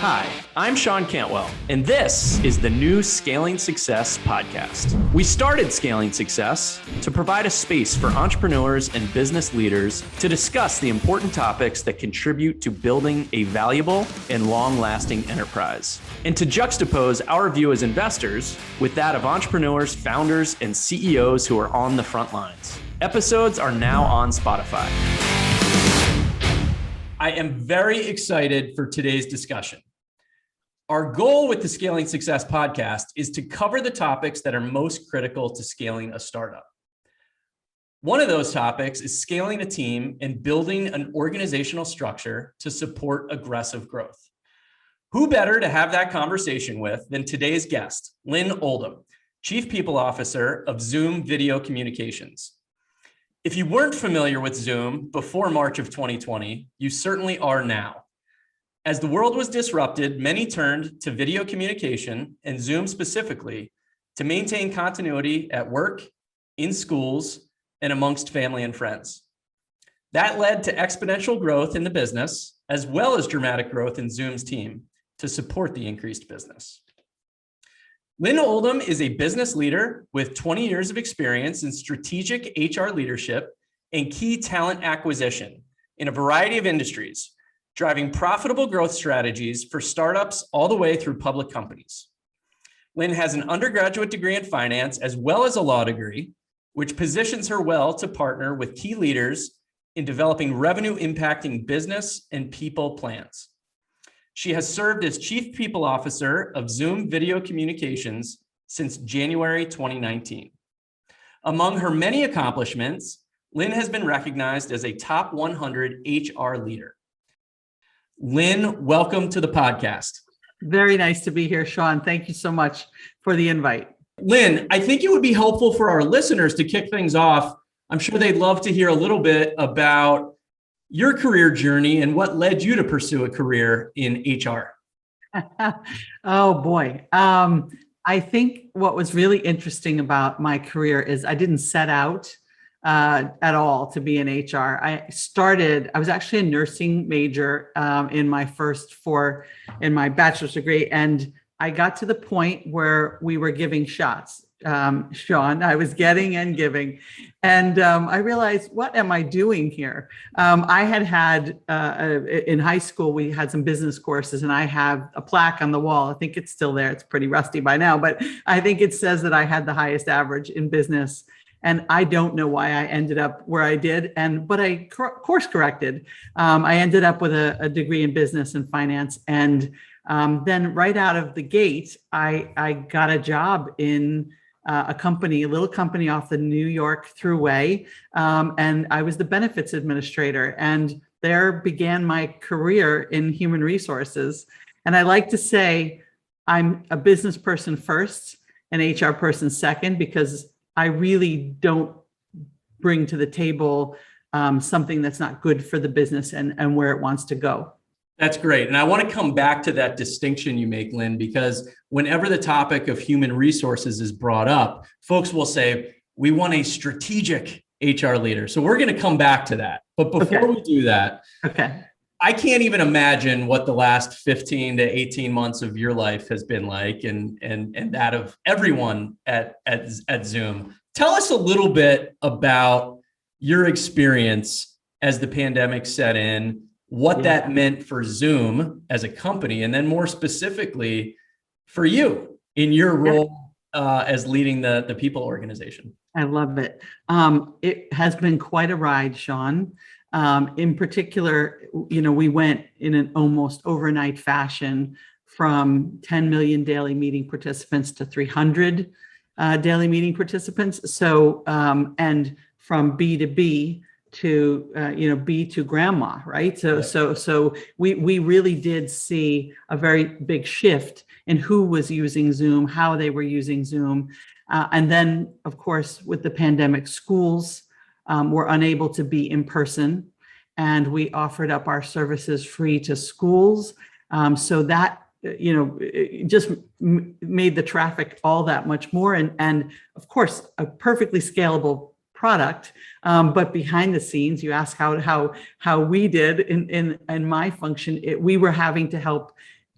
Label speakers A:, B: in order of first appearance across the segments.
A: Hi, I'm Sean Cantwell, and this is the new Scaling Success podcast. We started Scaling Success to provide a space for entrepreneurs and business leaders to discuss the important topics that contribute to building a valuable and long-lasting enterprise, and to juxtapose our view as investors with that of entrepreneurs, founders, and CEOs who are on the front lines. Episodes are now on Spotify. I am very excited for today's discussion. Our goal with the Scaling Success podcast is to cover the topics that are most critical to scaling a startup. One of those topics is scaling a team and building an organizational structure to support aggressive growth. Who better to have that conversation with than today's guest, Lynne Oldham, Chief People Officer of Zoom Video Communications. If you weren't familiar with Zoom before March of 2020, you certainly are now. As the world was disrupted, many turned to video communication, and Zoom specifically, to maintain continuity at work, in schools, and amongst family and friends. That led to exponential growth in the business, as well as dramatic growth in Zoom's team to support the increased business. Lynne Oldham is a business leader with 20 years of experience in strategic HR leadership and key talent acquisition in a variety of industries, driving profitable growth strategies for startups all the way through public companies. Lynne has an undergraduate degree in finance as well as a law degree, which positions her well to partner with key leaders in developing revenue-impacting business and people plans. She has served as Chief People Officer of Zoom Video Communications since January 2019. Among her many accomplishments, Lynne has been recognized as a top 100 HR leader. Lynne, welcome to the podcast.
B: Very nice to be here, Sean. Thank you so much for the invite.
A: Lynne, I think it would be helpful for our listeners to kick things off. I'm sure they'd love to hear a little bit about your career journey and what led you to pursue a career in HR.
B: Oh, boy. I think what was really interesting about my career is I didn't set out at all to be in HR. I was actually a nursing major in my bachelor's degree. And I got to the point where we were giving shots. Sean, I was getting and giving. And I realized, what am I doing here? I had in high school, we had some business courses, and I have a plaque on the wall. I think it's still there. It's pretty rusty by now, but I think it says that I had the highest average in business. And I don't know why I ended up where I did, but I course corrected. I ended up with a degree in business and finance. And then right out of the gate, I got a job in a little company off the New York Thruway. And I was the benefits administrator. And there began my career in human resources. And I like to say I'm a business person first and HR person second, because I really don't bring to the table something that's not good for the business and where it wants to go.
A: That's great. And I want to come back to that distinction you make, Lynne, because whenever the topic of human resources is brought up, folks will say, we want a strategic HR leader. So we're going to come back to that. But before we do that, I can't even imagine what the last 15 to 18 months of your life has been like, and that of everyone at Zoom. Tell us a little bit about your experience as the pandemic set in, what that meant for Zoom as a company, and then more specifically for you in your role as leading the people organization.
B: I love it. It has been quite a ride, Sean. In particular, we went in an almost overnight fashion from 10 million daily meeting participants to 300 daily meeting participants. So, and from B to B to, B to grandma, right? So we really did see a very big shift in who was using Zoom, how they were using Zoom. And then, of course, with the pandemic, schools were unable to be in person, and we offered up our services free to schools. So that, it just made the traffic all that much more. And of course, a perfectly scalable product. But behind the scenes, you ask how we did in my function, we were having to help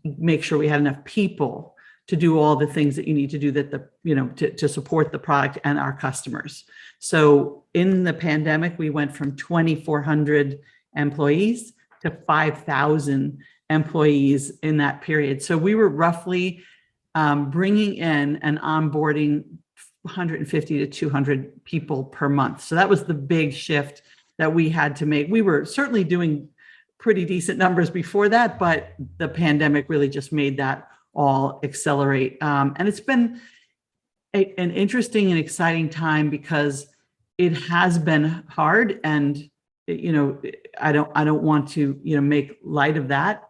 B: make sure we had enough people to do all the things that you need to do to support the product and our customers. So in the pandemic, we went from 2,400 employees to 5,000 employees in that period. So we were roughly bringing in and onboarding 150 to 200 people per month. So that was the big shift that we had to make. We were certainly doing pretty decent numbers before that, but the pandemic really just made that all accelerate. And it's been an interesting and exciting time because it has been hard, and I don't want to make light of that.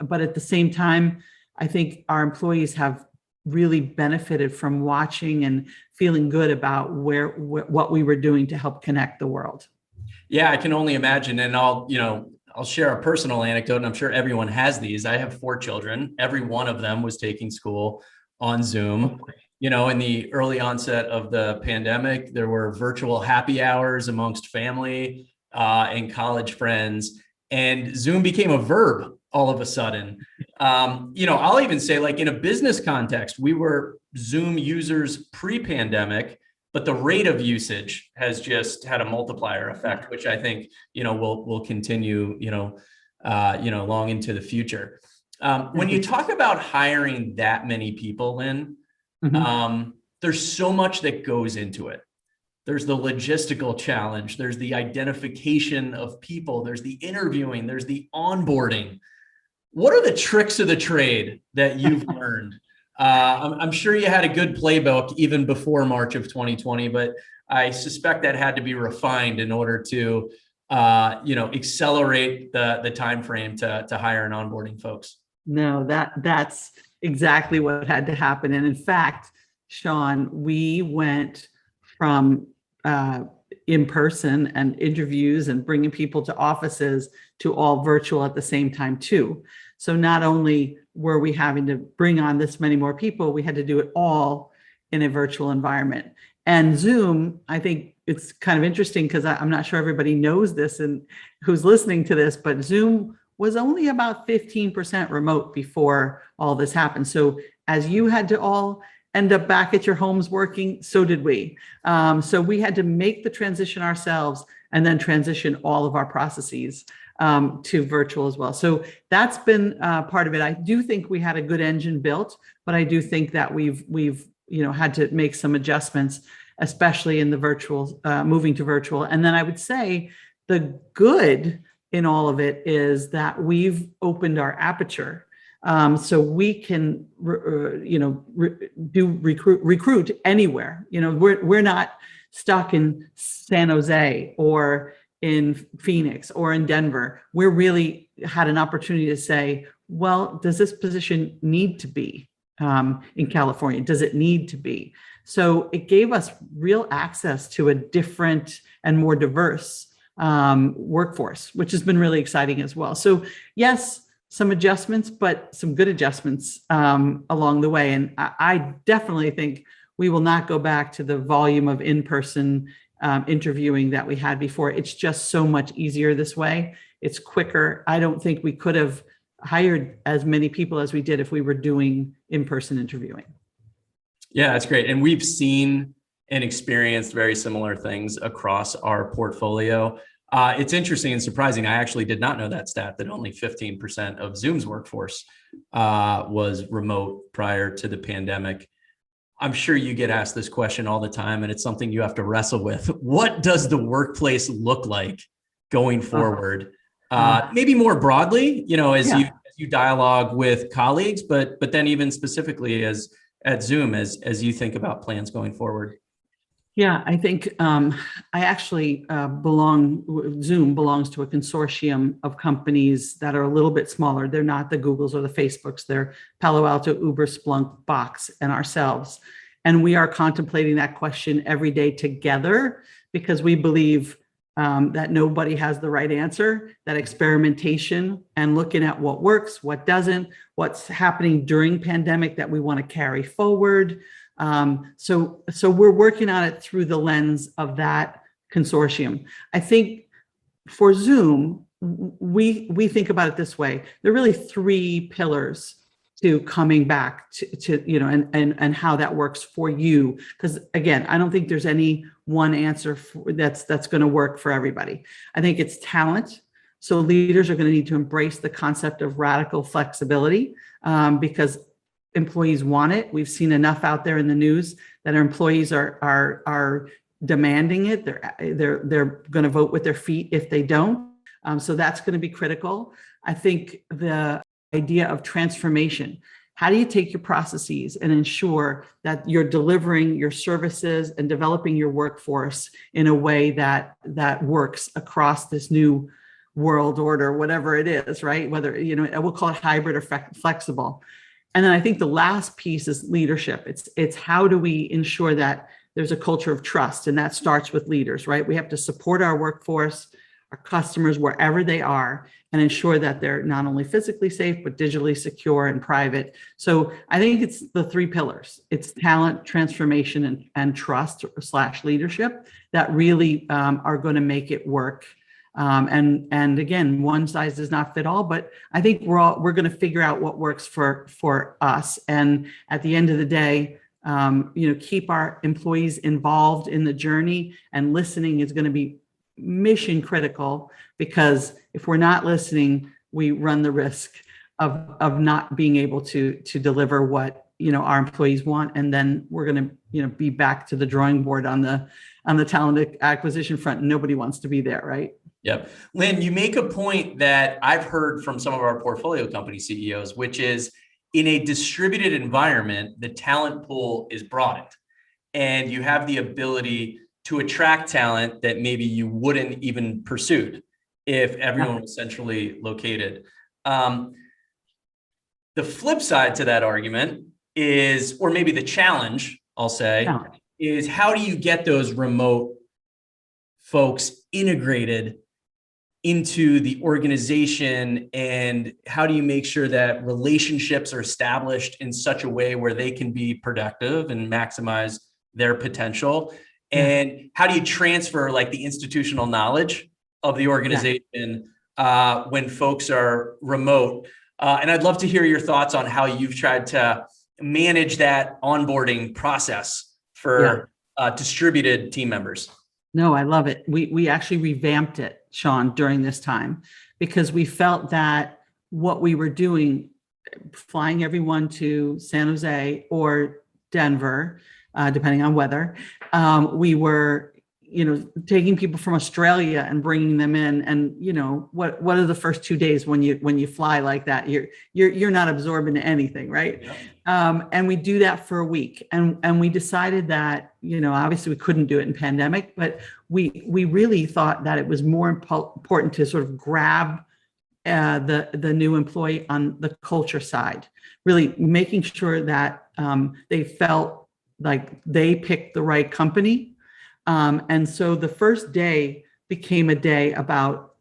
B: But at the same time, I think our employees have really benefited from watching and feeling good about what we were doing to help connect the world.
A: Yeah, I can only imagine. And I'll share a personal anecdote, and I'm sure everyone has these. I have 4 children. Every one of them was taking school on Zoom. In the early onset of the pandemic, there were virtual happy hours amongst family and college friends, and Zoom became a verb all of a sudden. I'll even say, like, in a business context, we were Zoom users pre-pandemic, but the rate of usage has just had a multiplier effect, which I think, will continue, long into the future. When you talk about hiring that many people, Lynn, there's so much that goes into it. There's the logistical challenge. There's the identification of people. There's the interviewing. There's the onboarding. What are the tricks of the trade that you've learned? I'm sure you had a good playbook even before March of 2020, but I suspect that had to be refined in order to, accelerate the time frame to hire and onboarding folks.
B: No, that's exactly what had to happen. And in fact, Sean, we went from in person and interviews and bringing people to offices to all virtual at the same time too. So not only were we having to bring on this many more people, we had to do it all in a virtual environment. And Zoom, I think it's kind of interesting because I'm not sure everybody knows this and who's listening to this, but Zoom was only about 15% remote before all this happened. So as you had to all end up back at your homes working, so did we. So we had to make the transition ourselves and then transition all of our processes to virtual as well. So that's been part of it. I do think we had a good engine built, but I do think that we've had to make some adjustments, especially in the virtual, moving to virtual. And then I would say the good in all of it is that we've opened our aperture. So we can, recruit anywhere. We're not stuck in San Jose or in Phoenix or in Denver. We're really had an opportunity to say, well, does this position need to be in California? Does it need to be? So it gave us real access to a different and more diverse workforce, which has been really exciting as well. So yes, some adjustments, but some good adjustments along the way. And I definitely think we will not go back to the volume of in-person interviewing that we had before. It's just so much easier this way. It's quicker. I don't think we could have hired as many people as we did if we were doing in-person interviewing.
A: Yeah, that's great. And we've seen and experienced very similar things across our portfolio. It's interesting and surprising. I actually did not know that stat, that only 15% of Zoom's workforce was remote prior to the pandemic. I'm sure you get asked this question all the time, and it's something you have to wrestle with. What does the workplace look like going forward? Maybe more broadly, as you dialogue with colleagues, but then even specifically at Zoom, as you think about plans going forward.
B: Yeah, I think I actually Zoom belongs to a consortium of companies that are a little bit smaller. They're not the Googles or the Facebooks. They're Palo Alto, Uber, Splunk, Box, and ourselves. And we are contemplating that question every day together because we believe that nobody has the right answer, that experimentation and looking at what works, what doesn't, what's happening during pandemic that we want to carry forward. So we're working on it through the lens of that consortium. I think for Zoom, we think about it this way. There are really 3 pillars to coming back to and how that works for you. Because again, I don't think there's any one answer that's going to work for everybody. I think it's talent. So leaders are going to need to embrace the concept of radical flexibility because employees want it. We've seen enough out there in the news that our employees are demanding it. They're going to vote with their feet if they don't. So that's going to be critical. I think the idea of transformation. How do you take your processes and ensure that you're delivering your services and developing your workforce in a way that works across this new world order, whatever it is, right? Whether, we'll call it hybrid or flexible. And then I think the last piece is leadership. It's how do we ensure that there's a culture of trust, and that starts with leaders, right? We have to support our workforce, our customers, wherever they are, and ensure that they're not only physically safe, but digitally secure and private. So I think it's the three pillars. It's talent, transformation, and trust / leadership that really are going to make it work. And again, one size does not fit all, but I think we're going to figure out what works for us. And at the end of the day, keep our employees involved in the journey, and listening is going to be mission critical, because if we're not listening, we run the risk of not being able to deliver what our employees want, and then we're going to be back to the drawing board on the talent acquisition front. Nobody wants to be there, right?
A: Yep. Lynn, you make a point that I've heard from some of our portfolio company CEOs, which is in a distributed environment, the talent pool is broadened, and you have the ability to attract talent that maybe you wouldn't even pursued if everyone was centrally located. The flip side to that argument is, or maybe the challenge, I'll say, is how do you get those remote folks integrated into the organization, and how do you make sure that relationships are established in such a way where they can be productive and maximize their potential? And how do you transfer like the institutional knowledge of the organization when folks are remote? And I'd love to hear your thoughts on how you've tried to manage that onboarding process for distributed team members.
B: No, I love it. We actually revamped it, Sean, during this time, because we felt that what we were doing, flying everyone to San Jose or Denver, depending on weather, we were, taking people from Australia and bringing them in. And what are the first 2 days when you fly like that? You're not absorbing anything, right? Yeah. And we do that for a week, and we decided that obviously we couldn't do it in pandemic, but we really thought that it was more important to sort of grab the new employee on the culture side, really making sure that they felt like they picked the right company. And so the first day became a day about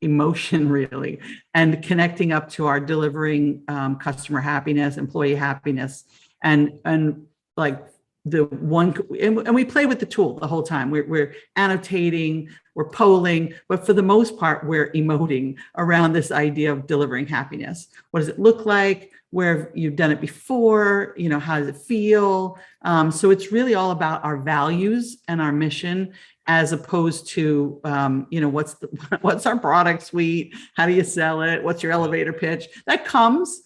B: emotion, really, and connecting up to our delivering customer happiness, employee happiness, and like the one, and we play with the tool the whole time. We're annotating, we're polling, but for the most part, we're emoting around this idea of delivering happiness. What does it look like? Where you've done it before? How does it feel? So it's really all about our values and our mission, as opposed to, what's our product suite? How do you sell it? What's your elevator pitch? That comes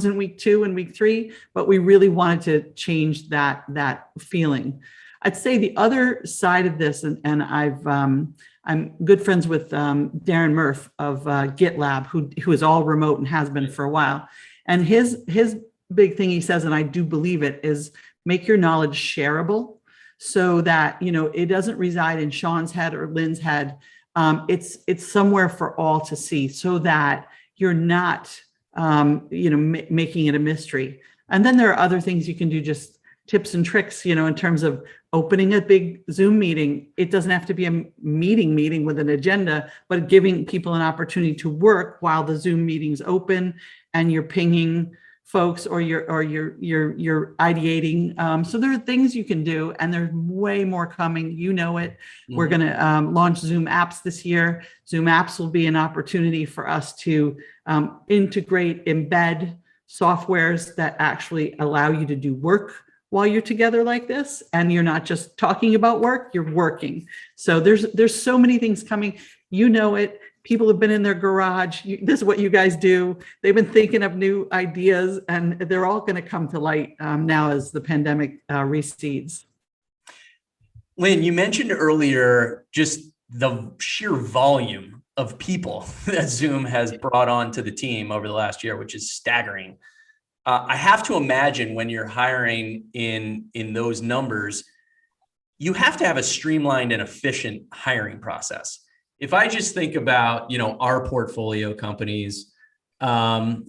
B: in week 2 and week 3, but we really wanted to change that feeling. I'd say the other side of this, and I'm good friends with Darren Murph of GitLab, who is all remote and has been for a while. And his big thing, he says, and I do believe it, is make your knowledge shareable, so that it doesn't reside in Sean's head or Lynn's head. It's somewhere for all to see, so that you're not making it a mystery. And then there are other things you can do, just tips and tricks, in terms of opening a big Zoom meeting. It doesn't have to be a meeting with an agenda, but giving people an opportunity to work while the Zoom meeting's open, and you're pinging folks, or you're ideating. So there are things you can do, and there's way more coming. It. Mm-hmm. We're going to launch Zoom apps this year. Zoom apps will be an opportunity for us to integrate, embed softwares that actually allow you to do work while you're together like this, and you're not just talking about work, you're working. So there's so many things coming. You know it. People have been in their garage. This is what you guys do. They've been thinking of new ideas, and they're all going to come to light now as the pandemic recedes.
A: Lynn, you mentioned earlier just the sheer volume of people that Zoom has brought on to the team over the last year, which is staggering. I have to imagine when you're hiring in those numbers, you have to have a streamlined and efficient hiring process. If I just think about, our portfolio companies, some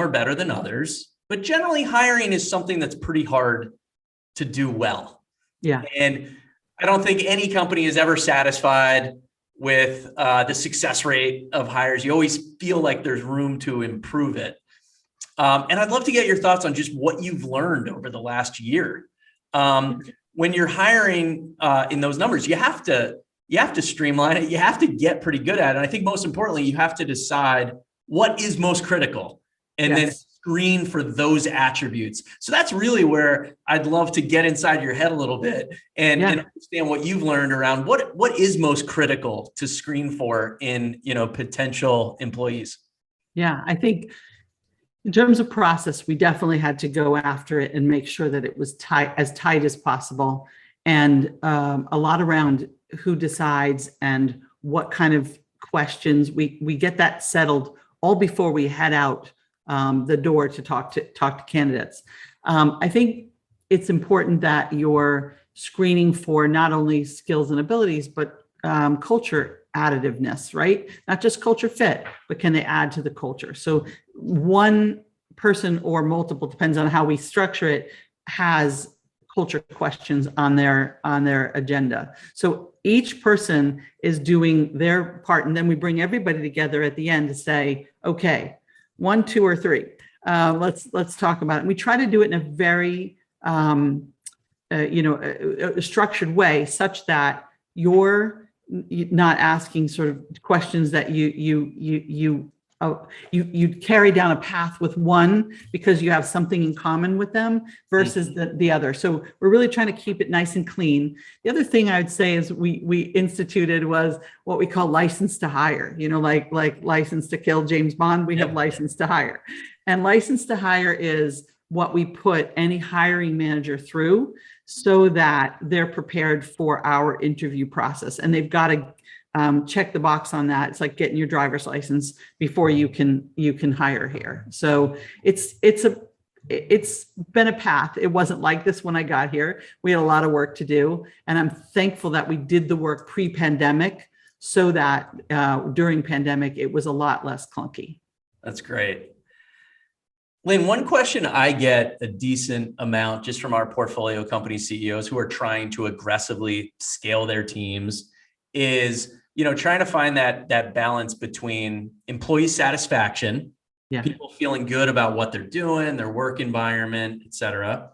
A: are better than others, but generally hiring is something that's pretty hard to do well.
B: Yeah.
A: And I don't think any company is ever satisfied with the success rate of hires. You always feel like there's room to improve it. And I'd love to get your thoughts on just what you've learned over the last year. When you're hiring in those numbers, you have to streamline it. You have to get pretty good at it. And I think most importantly, you have to decide what is most critical and then screen for those attributes. So that's really where I'd love to get inside your head a little bit and understand what you've learned around what is most critical to screen for in, potential employees.
B: Yeah, I think in terms of process, we definitely had to go after it and make sure that it was as tight as possible. And a lot around who decides and what kind of questions we get that settled all before we head out the door to talk to candidates. I think it's important that you're screening for not only skills and abilities, but culture additiveness, right? Not just culture fit, but can they add to the culture? So one person or multiple, depends on how we structure it, has culture questions on their agenda. So each person is doing their part, and then we bring everybody together at the end to say, okay, 1, 2, or 3. Let's talk about it. We try to do it in a very a structured way, such that you're not asking sort of questions that you carry down a path with one because you have something in common with them versus the other. So we're really trying to keep it nice and clean. The other thing I would say is we instituted was what we call license to hire, like license to kill James Bond, we have license to hire. And license to hire is what we put any hiring manager through so that they're prepared for our interview process. And they've got to check the box on that. It's like getting your driver's license before you can hire here. So it's been a path. It wasn't like this when I got here. We had a lot of work to do, and I'm thankful that we did the work pre-pandemic so that during pandemic it was a lot less clunky.
A: That's great. Lynn, one question I get a decent amount just from our portfolio company CEOs who are trying to aggressively scale their teams is, trying to find that balance between employee satisfaction, people feeling good about what they're doing, their work environment, et cetera,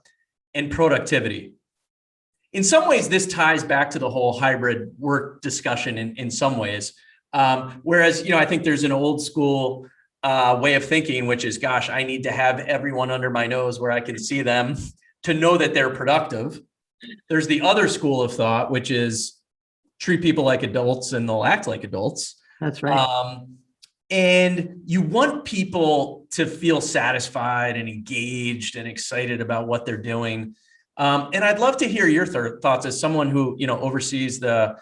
A: and productivity. In some ways, this ties back to the whole hybrid work discussion in some ways. Whereas, I think there's an old school way of thinking, which is, gosh, I need to have everyone under my nose where I can see them to know that they're productive. There's the other school of thought, which is treat people like adults and they'll act like adults.
B: That's right.
A: And you want people to feel satisfied and engaged and excited about what they're doing. And I'd love to hear your thoughts as someone who, oversees the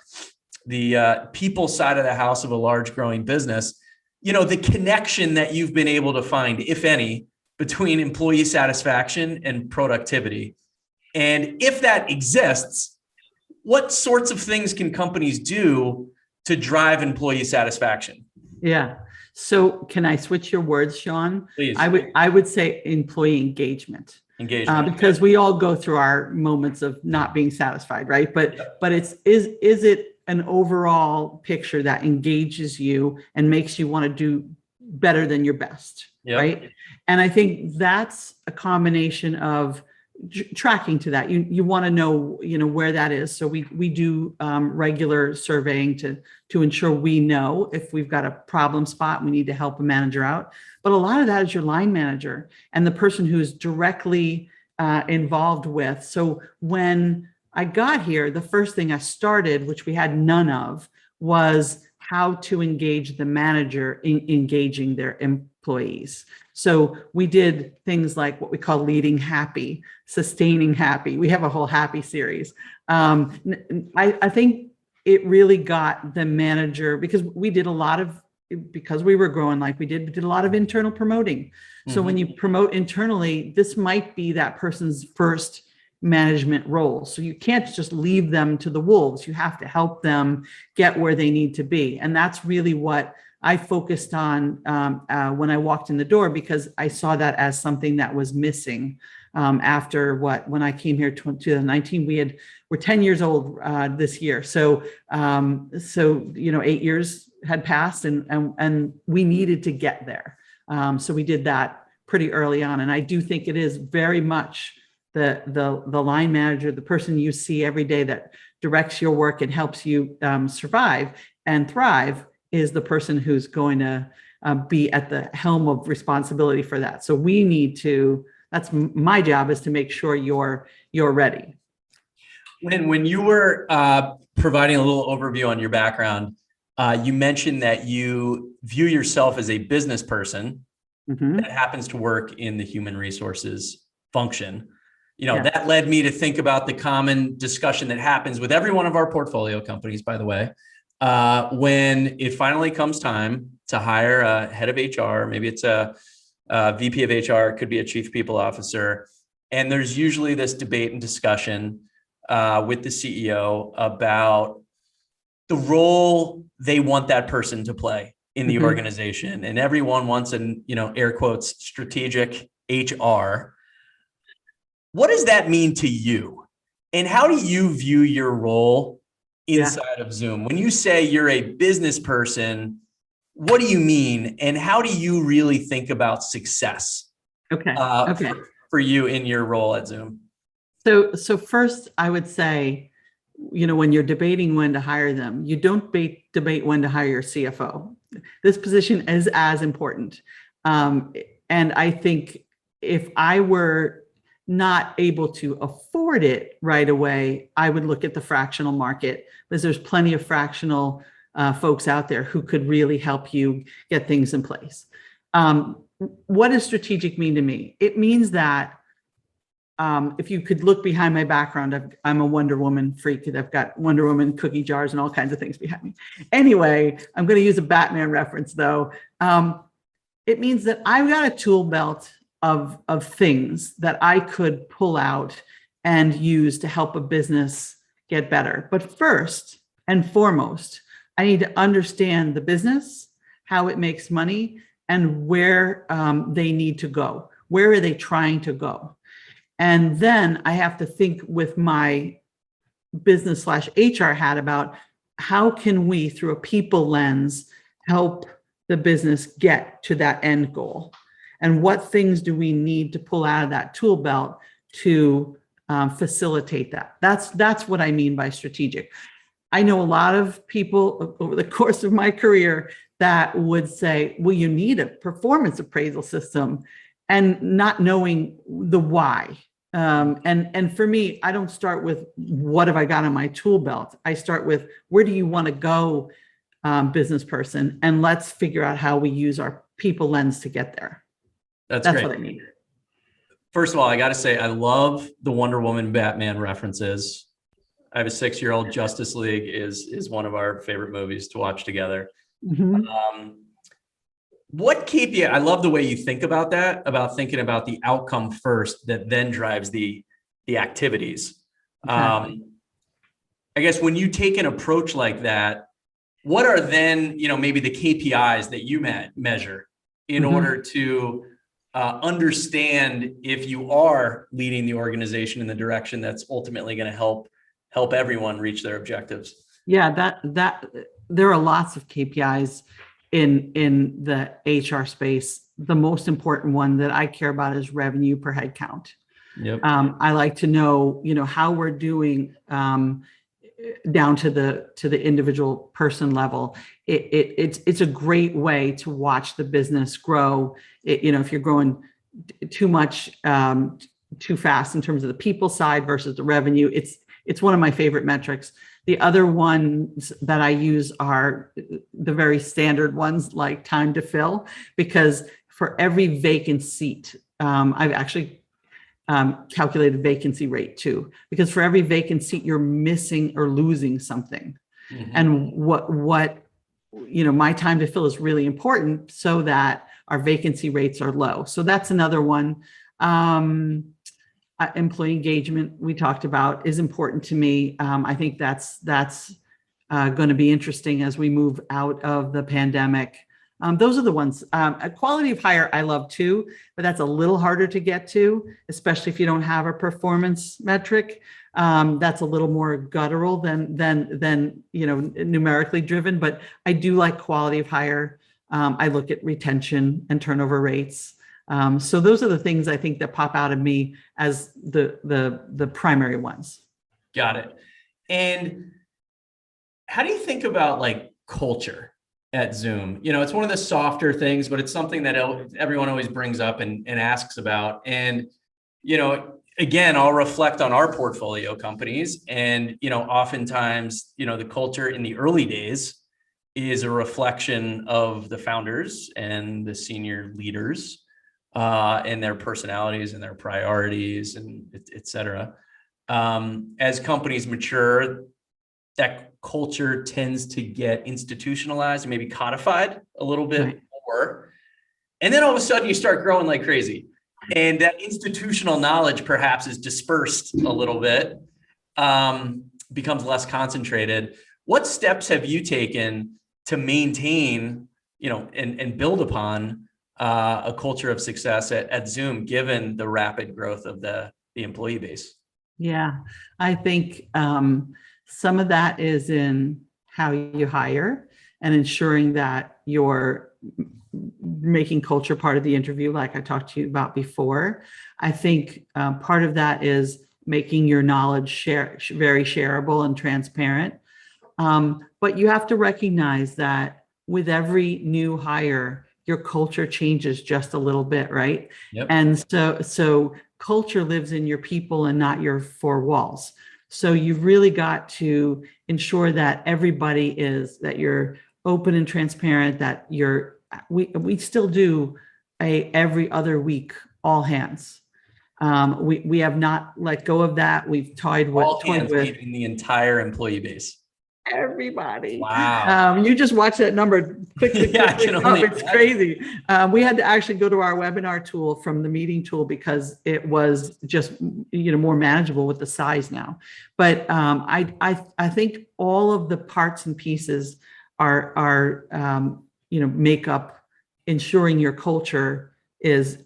A: people side of the house of a large growing business. The connection that you've been able to find, if any, between employee satisfaction and productivity. And if that exists, what sorts of things can companies do to drive employee satisfaction?
B: Yeah. So can I switch your words, Sean?
A: Please.
B: I would say employee engagement. Because we all go through our moments of not being satisfied, right? But is it an overall picture that engages you and makes you want to do better than your best, right? And I think that's a combination of tracking to that. You want to know, where that is. So we do regular surveying to ensure we know if we've got a problem spot, we need to help a manager out. But a lot of that is your line manager and the person who's directly involved with. So when I got here, the first thing I started, which we had none of, was how to engage the manager in engaging their employees. So we did things like what we call leading happy, sustaining happy. We have a whole happy series. I think it really got the manager, because we did a lot of, because we were growing like we did a lot of internal promoting. So when you promote internally, this might be that person's first management role. So you can't just leave them to the wolves. You have to help them get where they need to be. And that's really what I focused on when I walked in the door, because I saw that as something that was missing after when I came here 2019, we're 10 years old this year. So 8 years had passed and we needed to get there. So we did that pretty early on. And I do think it is very much the line manager, the person you see every day that directs your work and helps you survive and thrive, is the person who's going to be at the helm of responsibility for that. So we need to, that's my job, is to make sure you're ready.
A: When you were providing a little overview on your background, you mentioned that you view yourself as a business person that happens to work in the human resources function. That led me to think about the common discussion that happens with every one of our portfolio companies, by the way, when it finally comes time to hire a head of HR, maybe it's a VP of HR, it could be a chief people officer. And there's usually this debate and discussion with the CEO about the role they want that person to play in the organization. And everyone wants an, air quotes, strategic HR. What does that mean to you? And how do you view your role inside of Zoom? When you say you're a business person, what do you mean? And how do you really think about success for you in your role at Zoom?
B: So first, I would say, when you're debating when to hire them, you don't debate when to hire your CFO. This position is as important. And I think if I were not able to afford it right away, I would look at the fractional market, because there's plenty of fractional folks out there who could really help you get things in place. What does strategic mean to me? It means that if you could look behind my background, I'm a Wonder Woman freak. I've got Wonder Woman cookie jars and all kinds of things behind me. Anyway, I'm going to use a Batman reference though. It means that I've got a tool belt of things that I could pull out and use to help a business get better. But first and foremost, I need to understand the business, how it makes money, and where they need to go. Where are they trying to go? And then I have to think with my business/HR hat about how can we, through a people lens, help the business get to that end goal? And what things do we need to pull out of that tool belt to facilitate that? That's what I mean by strategic. I know a lot of people over the course of my career that would say, well, you need a performance appraisal system, and not knowing the why. And for me, I don't start with what have I got on my tool belt. I start with where do you want to go, business person, and let's figure out how we use our people lens to get there. That's great. What I mean.
A: First of all, I got to say, I love the Wonder Woman Batman references. I have a 6-year-old. Justice League is one of our favorite movies to watch together. What KPI? I love the way you think about that, about thinking about the outcome first that then drives the activities. Exactly. I guess when you take an approach like that, what are then, maybe the KPIs that you measure in order to understand if you are leading the organization in the direction that's ultimately going to help everyone reach their objectives?
B: Yeah, that there are lots of KPIs in the HR space. The most important one that I care about is revenue per head count.
A: Yep.
B: I like to know, how we're doing down to the individual person level. It's a great way to watch the business grow. If you're growing too much, too fast in terms of the people side versus the revenue, it's one of my favorite metrics. The other ones that I use are the very standard ones, like time to fill, because for every vacant seat, I've actually calculated vacancy rate too, because for every vacant seat, you're missing or losing something.
A: Mhm.
B: And what my time to fill is really important so that our vacancy rates are low. So that's another one. Employee engagement, we talked about, is important to me. I think that's going to be interesting as we move out of the pandemic. Those are the ones. Quality of hire I love too, but that's a little harder to get to, especially if you don't have a performance metric. That's a little more guttural than numerically driven. But I do like quality of hire. I look at retention and turnover rates. So those are the things I think that pop out of me as the primary ones.
A: Got it. And how do you think about like culture at Zoom? It's one of the softer things, but it's something that everyone always brings up and asks about. And, again, I'll reflect on our portfolio companies, and, oftentimes, the culture in the early days is a reflection of the founders and the senior leaders, and their personalities and their priorities, and et cetera. As companies mature, that culture tends to get institutionalized and maybe codified a little bit more. And then all of a sudden you start growing like crazy. And that institutional knowledge perhaps is dispersed a little bit, becomes less concentrated. What steps have you taken to maintain, and build upon a culture of success at Zoom, given the rapid growth of the employee base?
B: Yeah, I think some of that is in how you hire and ensuring that you're making culture part of the interview, like I talked to you about before. I think part of that is making your knowledge very shareable and transparent. But you have to recognize that with every new hire, your culture changes just a little bit, right?
A: Yep.
B: And so culture lives in your people and not your four walls. So you've really got to ensure that that you're open and transparent, that we still do every other week, all hands. We have not let go of that. We've toyed with
A: in the entire employee base.
B: Everybody.
A: Wow.
B: You just watch that number. It's crazy. We had to actually go to our webinar tool from the meeting tool because it was just, more manageable with the size now. But I think all of the parts and pieces are make up ensuring your culture is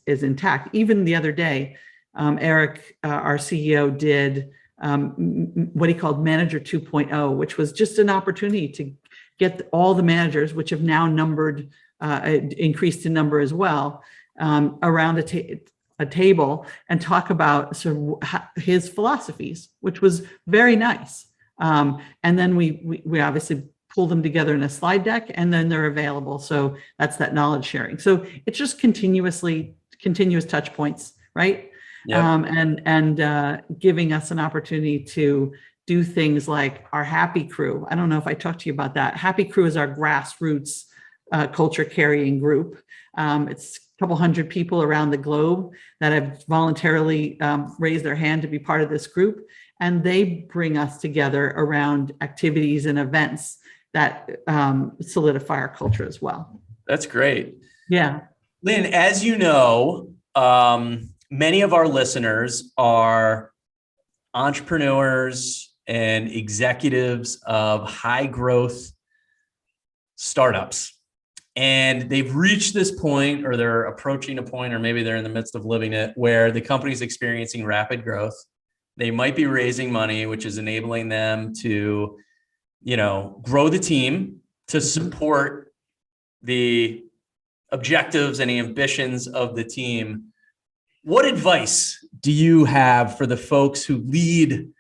B: intact. Even the other day, Eric, our CEO, did what he called Manager 2.0, which was just an opportunity to get all the managers, which have now increased in number as well, around a table and talk about sort of his philosophies, which was very nice. And then we obviously pull them together in a slide deck, and then they're available. So that's that knowledge sharing. So it's just continuous touch points, right?
A: Yep.
B: And giving us an opportunity to do things like our Happy Crew. I don't know if I talked to you about that. Happy Crew is our grassroots culture carrying group. It's a couple hundred people around the globe that have voluntarily raised their hand to be part of this group. And they bring us together around activities and events that solidify our culture as well.
A: That's great.
B: Yeah.
A: Lynn, as you know, many of our listeners are entrepreneurs and executives of high growth startups. And they've reached this point, or they're approaching a point, or maybe they're in the midst of living it, where the company's experiencing rapid growth. They might be raising money, which is enabling them to, grow the team to support the objectives and the ambitions of the team. What advice do you have for the folks who lead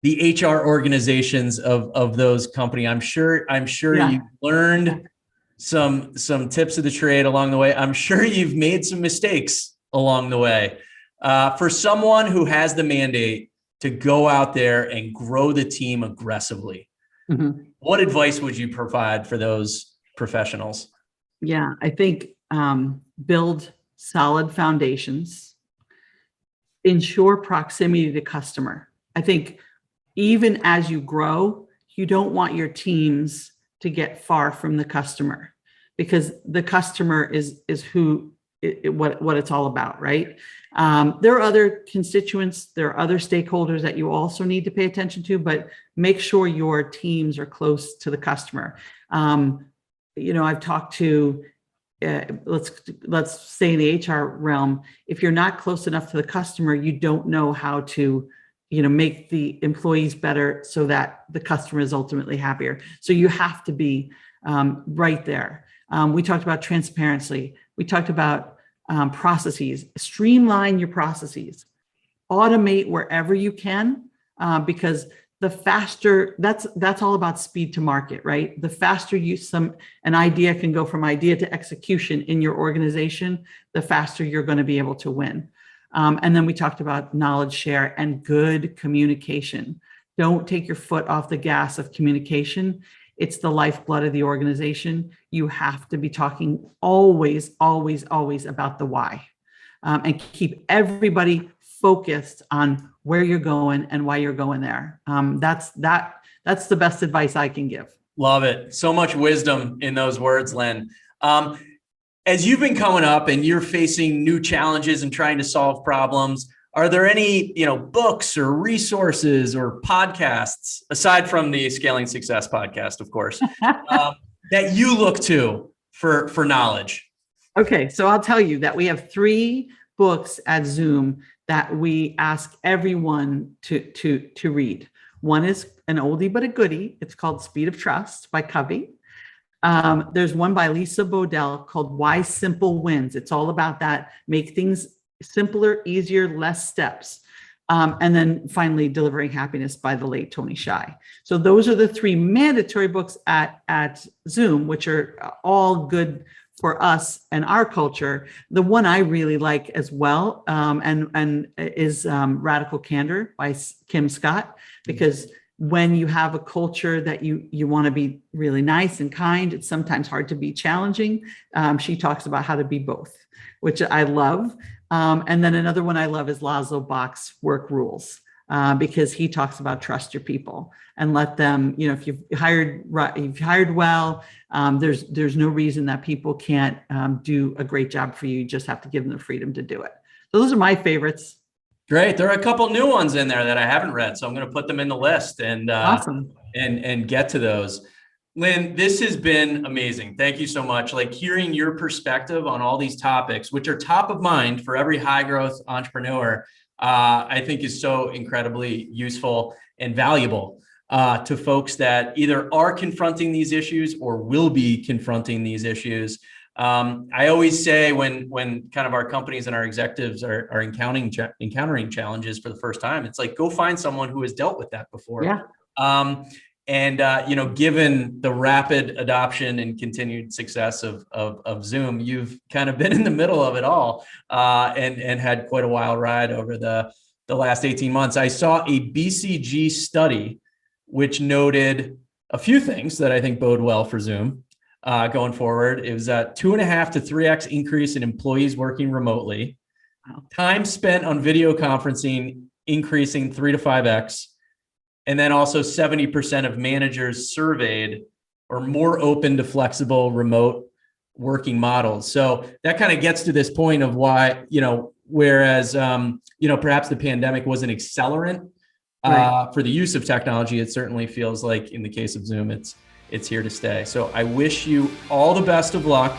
A: the HR organizations of those companies? I'm sure you learned some tips of the trade along the way. I'm sure you've made some mistakes along the way. For someone who has the mandate to go out there and grow the team aggressively, what advice would you provide for those professionals?
B: Yeah, I think build solid foundations, ensure proximity to customer. I think even as you grow, you don't want your teams to get far from the customer, because the customer is what it's all about, right? There are other constituents, there are other stakeholders that you also need to pay attention to, but make sure your teams are close to the customer. I've talked to, let's say in the HR realm, if you're not close enough to the customer, you don't know how to, make the employees better so that the customer is ultimately happier. So you have to be right there. We talked about transparency. We talked about processes. Streamline your processes. Automate wherever you can, because the faster, that's all about speed to market, right? The faster an idea can go from idea to execution in your organization, the faster you're going to be able to win. And then we talked about knowledge share and good communication. Don't take your foot off the gas of communication. It's the lifeblood of the organization. You have to be talking always, always, always about the why, and keep everybody focused on where you're going and why you're going there. That's the best advice I can give.
A: Love it. So much wisdom in those words, Lynn. As you've been coming up and you're facing new challenges and trying to solve problems, are there any, books or resources or podcasts, aside from the Scaling Success podcast, of course, that you look to for knowledge?
B: Okay, so I'll tell you that we have 3 books at Zoom that we ask everyone to read. One is an oldie but a goodie. It's called Speed of Trust by Covey. There's one by Lisa Bodell called Why Simple Wins. It's all about that. Make things simpler, easier, less steps. And then finally, Delivering Happiness by the late Tony Hsieh. So those are the 3 mandatory books at Zoom, which are all good for us and our culture. The one I really like as well, and is Radical Candor by Kim Scott, because when you have a culture that you want to be really nice and kind, it's sometimes hard to be challenging. She talks about how to be both, which I love. And then another one I love is Laszlo Bock's Work Rules, because he talks about trust your people and let them, if you've hired well, there's no reason that people can't do a great job for you. You just have to give them the freedom to do it. So those are my favorites.
A: Great. There are a couple new ones in there that I haven't read, so I'm going to put them in the list and
B: Awesome.
A: and get to those. Lynn, this has been amazing. Thank you so much. Like hearing your perspective on all these topics, which are top of mind for every high growth entrepreneur, I think is so incredibly useful and valuable to folks that either are confronting these issues or will be confronting these issues. I always say when kind of our companies and our executives are encountering challenges for the first time, it's like, go find someone who has dealt with that before.
B: Yeah.
A: Given the rapid adoption and continued success of Zoom, you've kind of been in the middle of it all and had quite a wild ride over the last 18 months. I saw a BCG study which noted a few things that I think bode well for Zoom going forward. It was a 2.5 to 3x increase in employees working remotely.
B: Wow.
A: Time spent on video conferencing increasing 3 to 5x. And then also 70% of managers surveyed are more open to flexible remote working models. So that kind of gets to this point of why, whereas, perhaps the pandemic was an accelerant for the use of technology, it certainly feels like in the case of Zoom, it's here to stay. So I wish you all the best of luck,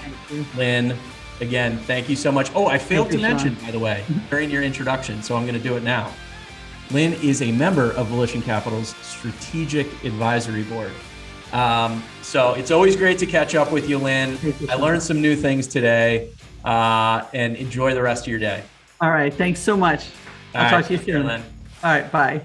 A: Lynn. Again, thank you so much. Oh, I failed to mention, by the way, during your introduction, so I'm going to do it now. Lynn is a member of Volition Capital's Strategic Advisory Board. So it's always great to catch up with you, Lynn. I learned some new things today, and enjoy the rest of your day.
B: All right. Thanks so much. I'll
A: All
B: talk
A: right,
B: to you
A: take care,
B: soon.
A: Lynn.
B: All right. Bye.